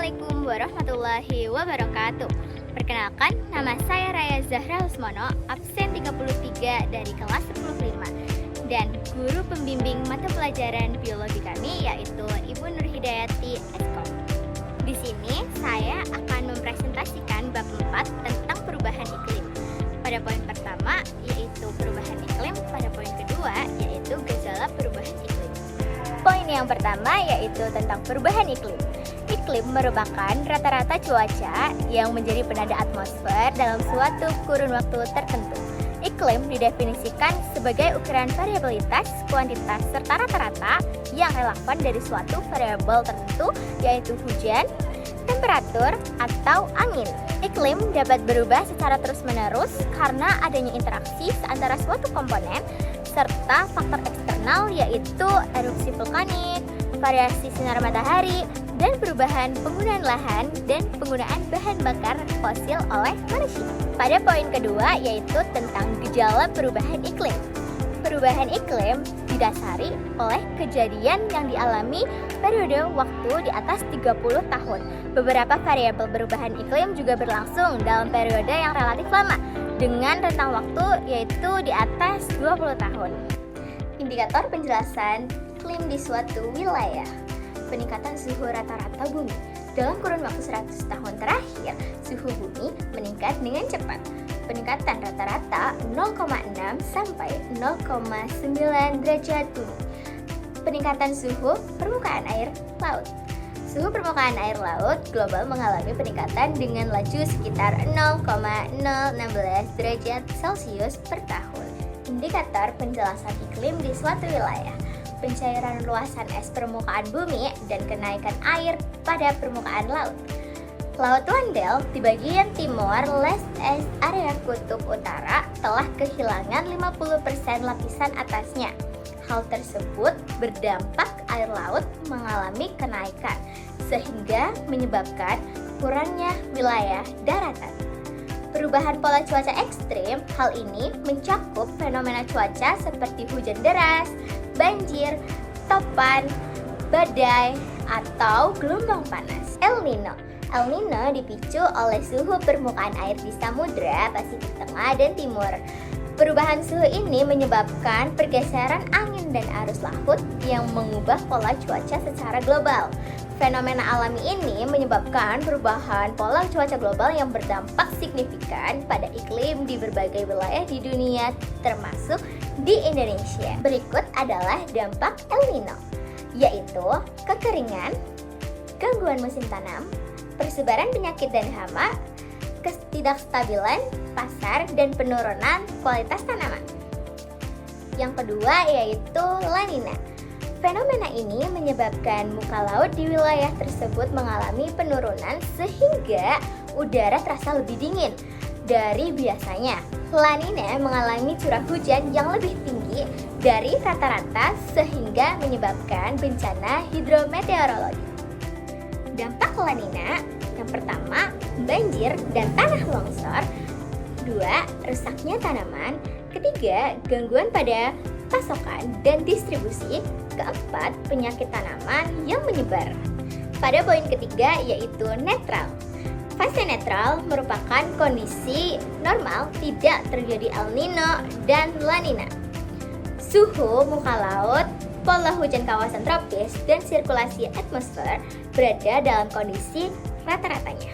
Assalamualaikum warahmatullahi wabarakatuh. Perkenalkan, nama saya Raya Zahra Husmono, absen 33 dari kelas 105 dan guru pembimbing mata pelajaran biologi kami yaitu Ibu Nur Hidayati Eskom. Di sini saya akan mempresentasikan bab 4 tentang perubahan iklim. Pada poin pertama yaitu perubahan iklim, pada poin kedua yaitu gejala perubahan iklim. Poin yang pertama yaitu tentang perubahan iklim. Iklim merupakan rata-rata cuaca yang menjadi penanda atmosfer dalam suatu kurun waktu tertentu. Iklim didefinisikan sebagai ukuran variabilitas, kuantitas, serta rata-rata yang relevan dari suatu variabel tertentu, yaitu hujan, temperatur, atau angin. Iklim dapat berubah secara terus-menerus karena adanya interaksi antara suatu komponen serta faktor eksternal yaitu erupsi vulkanik, variasi sinar matahari, dan perubahan penggunaan lahan dan penggunaan bahan bakar fosil oleh manusia. Pada poin kedua yaitu tentang gejala perubahan iklim. Perubahan iklim didasari oleh kejadian yang dialami periode waktu di atas 30 tahun. Beberapa variabel perubahan iklim juga berlangsung dalam periode yang relatif lama dengan rentang waktu yaitu di atas 20 tahun. Indikator penjelasan iklim di suatu wilayah. Peningkatan suhu rata-rata bumi. Dalam kurun waktu 100 tahun terakhir, suhu bumi meningkat dengan cepat. Peningkatan rata-rata 0,6 sampai 0,9 derajat bumi. Peningkatan suhu permukaan air laut. Suhu permukaan air laut global mengalami peningkatan dengan laju sekitar 0,016 derajat Celcius per tahun. Indikator penjelasan iklim di suatu wilayah. Pencairan luasan es permukaan bumi dan kenaikan air pada permukaan laut. Laut Wendel di bagian timur es area kutub utara telah kehilangan 50% lapisan atasnya. Hal tersebut berdampak air laut mengalami kenaikan sehingga menyebabkan kurangnya wilayah daratan. Perubahan pola cuaca ekstrim, hal ini mencakup fenomena cuaca seperti hujan deras, banjir, topan, badai, atau gelombang panas. El Nino. El Nino dipicu oleh suhu permukaan air di Samudra Pasifik Tengah dan Timur. Perubahan suhu ini menyebabkan pergeseran angin dan arus laut yang mengubah pola cuaca secara global. Fenomena alami ini menyebabkan perubahan pola cuaca global yang berdampak signifikan pada iklim di berbagai wilayah di dunia, termasuk di Indonesia. Berikut adalah dampak El Nino, yaitu kekeringan, gangguan musim tanam, persebaran penyakit dan hama, ketidakstabilan pasar, dan penurunan kualitas tanaman. Yang kedua yaitu La Nina. Fenomena ini menyebabkan muka laut di wilayah tersebut mengalami penurunan sehingga udara terasa lebih dingin dari biasanya. La Nina mengalami curah hujan yang lebih tinggi dari rata-rata sehingga menyebabkan bencana hidrometeorologi. Dampak La Nina yang pertama, banjir dan tanah longsor. Dua, rusaknya tanaman. Ketiga, gangguan pada pasokan dan distribusi. Keempat, penyakit tanaman yang menyebar. Pada poin ketiga yaitu netral. Fase netral merupakan kondisi normal, tidak terjadi El Nino dan La Nina. Suhu muka laut, pola hujan kawasan tropis, dan sirkulasi atmosfer berada dalam kondisi rata-ratanya.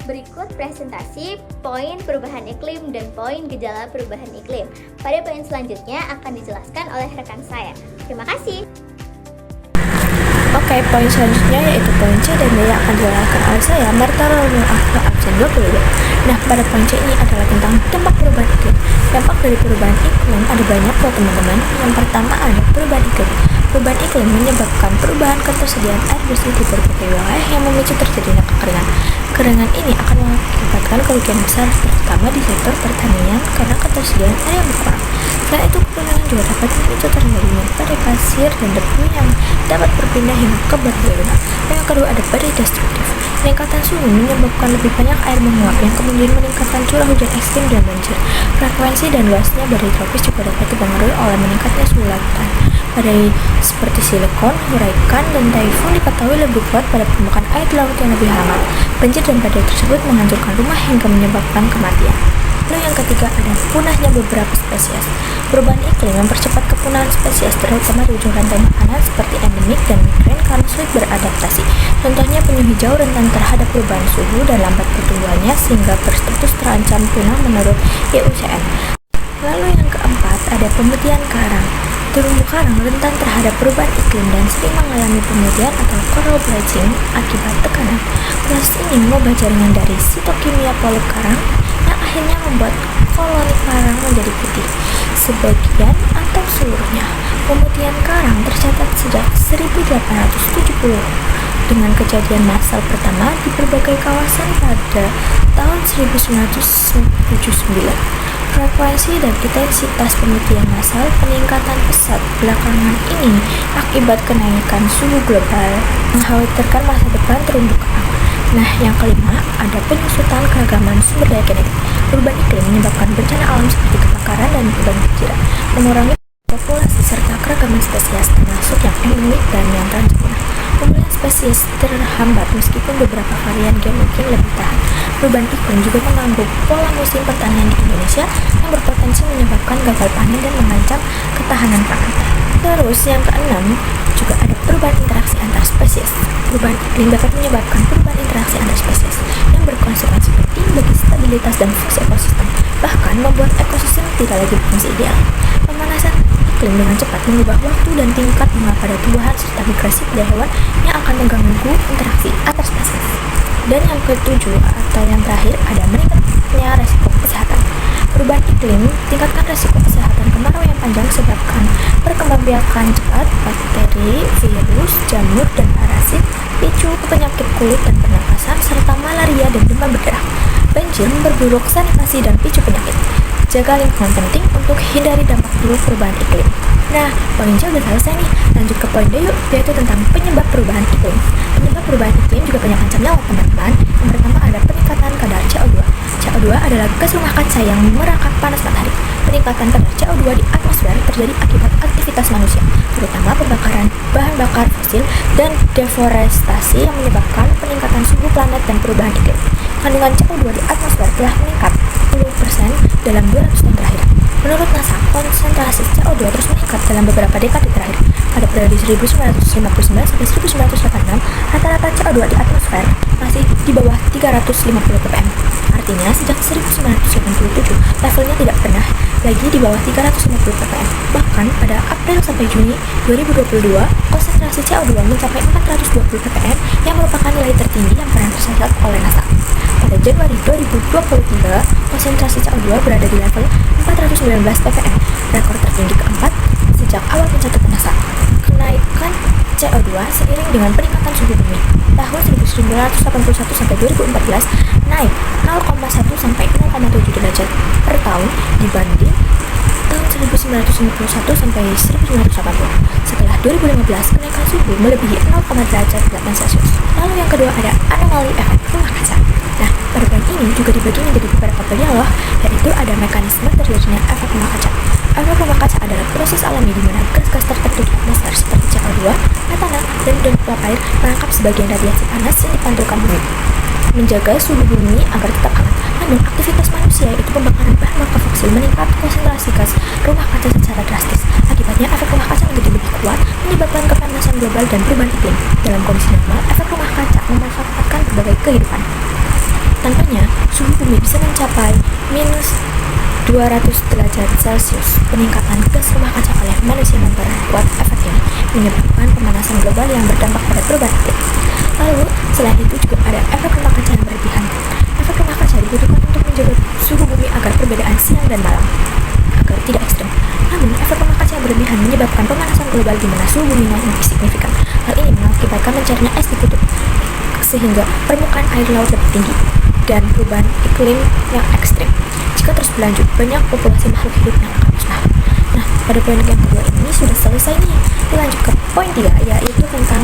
Berikut presentasi poin perubahan iklim dan poin gejala perubahan iklim. Pada poin selanjutnya akan dijelaskan oleh rekan saya. Terima kasih. Oke, poin selanjutnya yaitu poin C dan dia akan dijelaskan oleh saya, Marta Rolong Akta absen 22. Nah, pada poin C ini adalah tentang dampak perubahan iklim. Dampak dari perubahan iklim ada banyak loh teman-teman. Yang pertama ada perubahan iklim. Perubahan iklim menyebabkan perubahan ketersediaan air bersih di berbagai wilayah yang memicu terjadinya kekeringan. Kekeringan ini akan mengakibatkan kerugian besar terutama di sektor pertanian karena ketersediaan air yang berkurang. Selain itu, kekeringan juga dapat memicu terjadinya badai pasir dan debu yang dapat berpindah hingga ke berbagai wilayah. Yang kedua ada badai destruktif. Peningkatan suhu menyebabkan lebih banyak air menguap yang kemudian meningkatkan curah hujan ekstrim dan banjir. Frekuensi dan luasnya badai tropis juga dapat dipengaruhi oleh meningkatnya suhu lautan. badai seperti silikon, huraikan, dan taifun diketahui lebih kuat pada permukaan air laut yang lebih hangat. Banjir dan badai tersebut menghancurkan rumah hingga menyebabkan kematian. Lalu yang ketiga ada punahnya beberapa spesies. Perubahan iklim mempercepat kepunahan spesies terutama di ujung rantai makanan seperti endemik dan migran karena sulit beradaptasi. Contohnya penyu hijau rentan terhadap perubahan suhu dan lambat pertumbuhannya sehingga berstatus terancam punah menurut IUCN. Lalu yang keempat ada pemutihan karang. Terumbu karang rentan terhadap perubahan iklim dan sering mengalami pemutihan atau coral bleaching akibat tekanan. Proses ini mengubah jaringan dari sitokimia polip karang yang akhirnya membuat koloni karang menjadi putih. Sebagian atau seluruhnya pemutihan karang tercatat sejak 1870 dengan kejadian massal pertama di berbagai kawasan pada tahun 1979. Frekuensi dan intensitas pemutihan massal peningkatan pesat belakangan ini akibat kenaikan suhu global mengkhawatirkan masa depan terumbu karang. Nah, yang kelima ada penyusutan keragaman sumber daya genetik. Perubahan iklim menyebabkan bencana alam seperti kebakaran dan kebanjiran, mengurangi populasi serta keragaman spesies termasuk yang endemik dan yang terancam punah. Pemulihan spesies terhambat meskipun beberapa varian gen mungkin lebih tahan. Perubahan iklim juga mengganggu pola musim pertanian di Indonesia yang berpotensi menyebabkan gagal panen dan mengancam ketahanan pangan. Terus yang keenam juga ada perubahan interaksi antar spesies. Perubahan iklim dapat menyebabkan perubahan interaksi antar spesies yang berkonsekuensi penting bagi stabilitas dan fungsi ekosistem, bahkan membuat ekosistem tidak lagi berfungsi ideal. Pemanasan iklim dengan cepat mengubah waktu dan tingkat bunga pada tumbuhan serta migrasi pada hewan yang akan mengganggu interaksi antar spesies. Dan yang ketujuh atau yang terakhir ada meningkatnya resiko kesehatan. Perubahan iklim tingkatkan resiko kesehatan kemarau yang panjang sebabkan perkembangbiakan cepat bakteri, virus, jamur, dan parasit, picu penyakit kulit dan pernapasan, serta malaria dan demam berdarah. Banjir memperburuk sanitasi dan picu penyakit. Jaga lingkungan penting untuk hindari dampak buruk perubahan iklim. Nah, poin C udah selesai nih. Lanjut ke poin D yuk, yaitu tentang penyebab perubahan iklim. Penyebab perubahan iklim juga banyak macam nyawa teman-teman. Yang pertama ada peningkatan kadar CO2. CO2 adalah gas rumah kaca yang merangkap panas matahari. Peningkatan kadar CO2 di atmosfer terjadi akibat aktivitas manusia, terutama pembakaran bahan bakar fosil dan deforestasi yang menyebabkan peningkatan suhu planet dan perubahan iklim. Kandungan CO2 di atmosfer telah meningkat 10% dalam 200 tahun terakhir. Menurut NASA, konsentrasi CO2 terus meningkat dalam beberapa dekade terakhir. Pada periode 1959 sampai 1986, rata-rata CO2 di atmosfer masih di bawah 350 ppm. Artinya, sejak 1987, levelnya tidak pernah lagi di bawah 350 ppm. Bahkan, pada April sampai Juni 2022, konsentrasi CO2 mencapai 420 ppm yang merupakan nilai tertinggi yang pernah tercatat oleh NASA. Pada Januari 2023, konsentrasi CO2 berada di level 419 ppm, rekor tertinggi keempat sejak awal pencatatan NASA. Kenaikan CO2 seiring dengan peningkatan suhu bumi tahun 1981 sampai 2014 naik 0,1 sampai 0,7 derajat per tahun dibanding tahun 1951 sampai 1980. Setelah 2015, kenaikan suhu melebihi 0,8 Celcius. Lalu yang kedua ada anomali efek rumah kaca. Nah, perubahan ini juga dibagi menjadi beberapa bagian loh, yaitu ada mekanisme terjadinya efek rumah kaca. Efek rumah kaca adalah proses alami di mana gas-gas tertentu di atmosfer seperti CO2, metana, dan uap air menangkap sebagian radiasi panas yang dipantulkan bumi, menjaga suhu bumi agar tetap hangat. Namun, aktivitas manusia yaitu pembakaran bahan bakar fosil meningkat konsentrasi gas rumah kaca secara drastis. Akibatnya, efek rumah kaca menjadi lebih kuat, menyebabkan kepanasan global dan perubahan iklim. Dalam kondisi normal, efek rumah kaca memanfaatkan berbagai kehidupan. Tanpanya, suhu bumi bisa mencapai minus 200 derajat Celcius. Peningkatan gas rumah kaca oleh manusia memperkuat efek ini, menyebabkan pemanasan global yang berdampak pada perubahan iklim. Lalu, selain itu juga ada efek rumah kaca yang berlebihan. Efek rumah kaca dibutuhkan untuk menjaga suhu bumi agar perbedaan siang dan malam agar tidak ekstrem. Namun, efek rumah kaca yang berlebihan menyebabkan pemanasan global di mana suhu bumi naik lebih signifikan. Hal ini mengakibatkan mencairnya es di kutub, sehingga permukaan air laut lebih tinggi dan perubahan iklim yang ekstrem. Jika terus berlanjut, banyak populasi makhluk hidup yang akan musnah. Nah, pada poin yang kedua ini sudah selesai nih. Dilanjut ke poin 3, yaitu tentang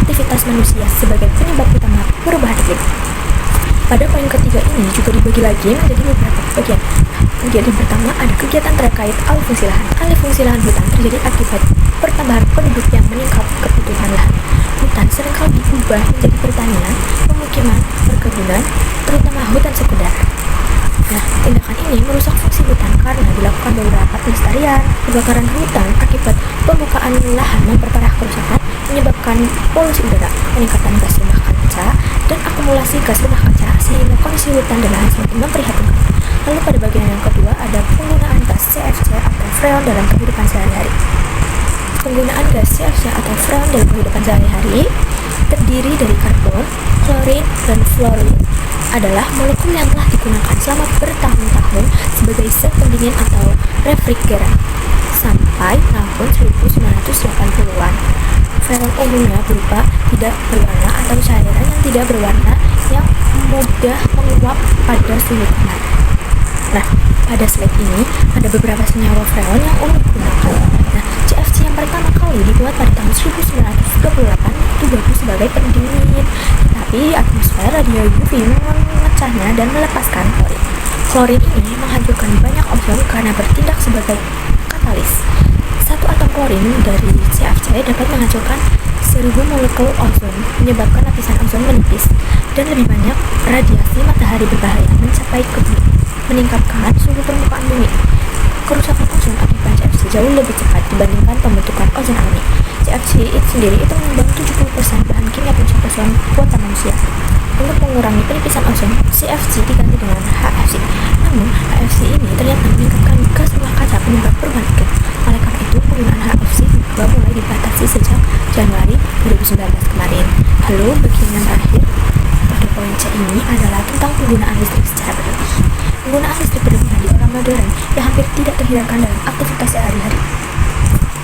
aktivitas manusia sebagai penyebab utama perubahan iklim. Pada poin ketiga ini juga dibagi lagi menjadi beberapa bagian. Bagian yang pertama ada kegiatan terkait alih fungsi lahan. Alih fungsi lahan hutan terjadi akibat pertambahan penduduk yang meningkat kebutuhan lahan. Hutan seringkali diubah menjadi pertanian, pemukiman, perkebunan, terutama hutan sekunder. Nah, tindakan ini merusak fungsi hutan karena dilakukan beberapa pelestarian. Kebakaran hutan akibat pembukaan lahan memperparah kerusakan, menyebabkan polusi udara, peningkatan gas rumah kaca, dan akumulasi gas rumah kaca sehingga kondisi hutan dan lahan semakin memprihatinkan. Lalu pada bagian yang kedua ada penggunaan gas CFC atau freon dalam kehidupan sehari-hari. Penggunaan gas CFC atau freon dalam kehidupan sehari-hari terdiri dari karbon, klorin, dan fluorin adalah molekul yang telah digunakan selama bertahun-tahun sebagai zat pendingin atau refrigeran sampai tahun 1980-an. Freon umumnya berupa tidak berwarna atau cairan yang tidak berwarna yang mudah menguap pada suhu panas. Nah, pada slide ini ada beberapa senyawa freon yang umum digunakan. Nah, CFC yang pertama kali dibuat pada tahun 1938 itu bagus sebagai pendingin, tetapi di atmosfer radio UV memecahnya dan melepaskan klorin. Klorin ini menghancurkan banyak ozon karena bertindak sebagai katalis. Satu atom klorin dari CFC dapat menghancurkan 1000 molekul ozon, menyebabkan lapisan ozon menipis, dan lebih banyak radiasi matahari berbahaya mencapai ke bumi, meningkatkan suhu permukaan bumi. Kerusakan ozon akibat CFC jauh lebih cepat dibandingkan pembentukan ozon alami. CFC itu sendiri itu menyumbang 70% bahan kimia pencemar ozon buatan manusia. Untuk mengurangi penipisan ozon, CFC diganti dengan HFC. Namun, HFC ini ternyata meningkatkan gas rumah kaca penyebab perubahan iklim. Oleh karena itu, penggunaan HFC juga mulai dibatasi sejak Januari 2019 kemarin. Lalu, bagian yang terakhir pada poin C ini adalah tentang penggunaan listrik secara berlebih. Penggunaan listrik berlebihan di era modern yang hampir tidak terhindarkan dalam aktivitas sehari-hari.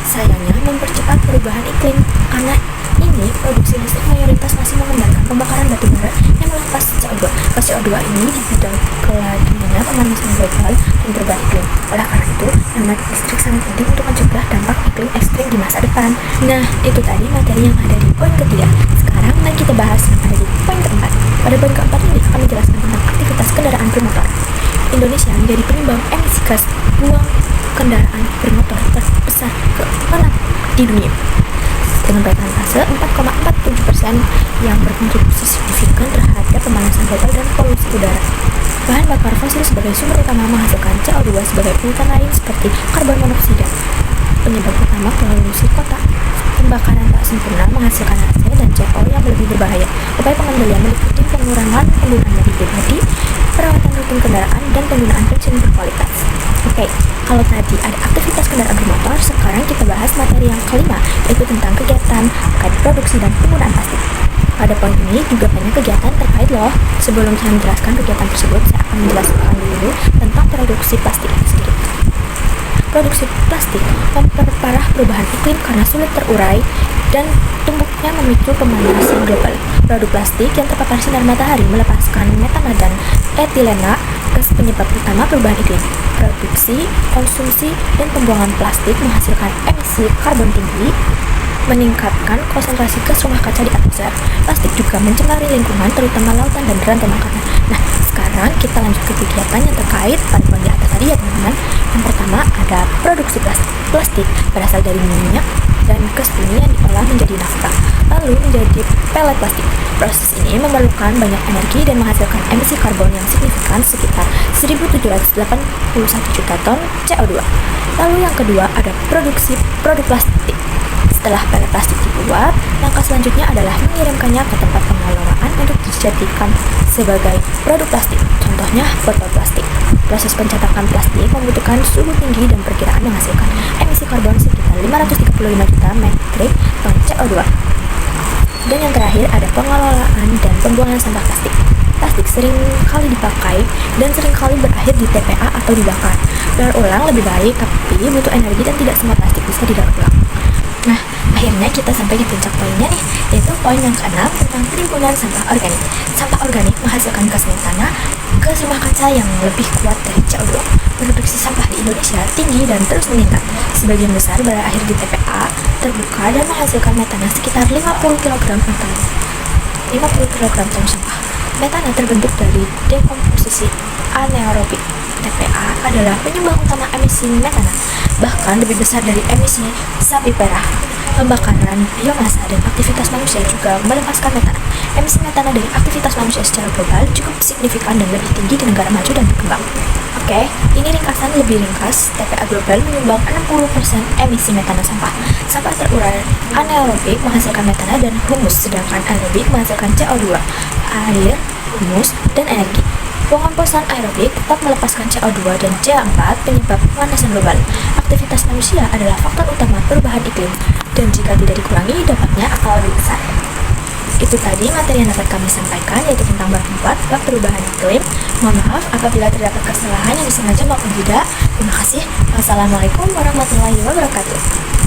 Sayangnya mempercepat perubahan iklim karena ini produksi listrik mayoritas masih mengembangkan pembakaran batu bara yang melepas CO2. CO2 ini di bidang keladaiannya pemanasan global dan perubahan iklim. Oleh karena itu, hemat listrik sangat penting untuk mencegah dampak iklim ekstrim di masa depan. Nah, itu tadi materi yang ada di poin ketiga. Sekarang mari kita bahas yang ada di poin keempat. Pada poin keempat ini akan menjelaskan tentang aktivitas kendaraan bermotor. Indonesia menjadi penyumbang emisi gas buang kendaraan bermotor terbesar ke-6 di dunia dengan persentase 4,47% yang berkontribusi signifikan terhadap pemanasan global dan polusi udara. Bahan bakar fosil sebagai sumber utama menghasilkan CO2 sebagai polutan lain seperti karbon monoksida. Penyebab utama polusi kota. Pembakaran tak sempurna menghasilkan NOx dan CO yang lebih berbahaya. Upaya pengendalian meliputi pengurangan penggunaan mobil pribadi, perawatan rutin kendaraan, dan penggunaan bensin berkualitas. Oke, kalau tadi ada aktivitas kendaraan bermotor, sekarang kita bahas materi yang kelima, yaitu tentang kegiatan terkait produksi dan penggunaan plastik. Pada poin ini juga banyak kegiatan terkait loh. Sebelum saya menjelaskan kegiatan tersebut, saya akan menjelaskan dulu tentang produksi plastik itu sendiri. Produksi plastik memperparah perubahan iklim karena sulit terurai dan tumpuknya memicu pemanasan global. Produk plastik yang terpapar sinar matahari melepaskan metana dan etilena, gas penyebab utama perubahan iklim. Produksi, konsumsi, dan pembuangan plastik menghasilkan emisi karbon tinggi, meningkatkan konsentrasi gas rumah kaca di atmosfer. Plastik juga mencemari lingkungan, terutama lautan dan rantai makanan. Nah, sekarang kita lanjut ke kegiatan yang terkait pada poin di atas tadi ya teman-teman. Yang pertama ada produksi plastik. Plastik berasal dari minyak dan gas bumi yang diolah menjadi nafta, lalu menjadi pelet plastik. Proses ini memerlukan banyak energi dan menghasilkan emisi karbon yang signifikan sekitar 1.781 juta ton CO2. Lalu yang kedua ada produksi produk plastik. Setelah pelet plastik dibuat, langkah selanjutnya adalah mengirimkannya ke tempat pengelolaan untuk dijadikan sebagai produk plastik. Contohnya botol plastik. Proses pencetakan plastik membutuhkan suhu tinggi dan perkiraan menghasilkan emisi karbon sekitar 535 juta metrik ton CO2. Dan yang terakhir ada pengelolaan dan pembuangan sampah plastik. Plastik sering kali dipakai dan sering kali berakhir di TPA atau dibakar. Daur ulang lebih baik, tapi butuh energi dan tidak semua plastik bisa didaur ulang. Nah, akhirnya kita sampai di puncak poinnya nih, yaitu poin yang keenam tentang penimbunan sampah organik. Sampah organik menghasilkan gas metana, gas rumah kaca yang lebih kuat dari CO2. Produksi sampah di Indonesia tinggi dan terus meningkat. Sebagian besar berakhir di TPA, terbuka dan menghasilkan metana sekitar 50 kg ton sampah. Metana terbentuk dari dekomposisi anaerobik TPA adalah penyumbang utama emisi metana, bahkan lebih besar dari emisi sapi perah. Pembakaran biomasa dan aktivitas manusia juga melepaskan metana. Emisi metana dari aktivitas manusia secara global cukup signifikan dan lebih tinggi di negara maju dan berkembang. Oke, ini ringkasan lebih ringkas. TPA global menyumbang 60% emisi metana sampah. Sampah terurai anaerobik menghasilkan metana dan humus, sedangkan aerobik menghasilkan CO2, air, humus, dan energi. Pengomposan aerobik tetap melepaskan CO2 dan C4 penyebab pemanasan global. Aktivitas manusia adalah faktor utama perubahan iklim, dan jika tidak dikurangi, dampaknya akan lebih besar. Itu tadi materi yang dapat kami sampaikan, yaitu tentang bab 4, bab perubahan iklim. Mohon maaf apabila terdapat kesalahan yang disengaja maupun tidak. Terima kasih. Wassalamualaikum warahmatullahi wabarakatuh.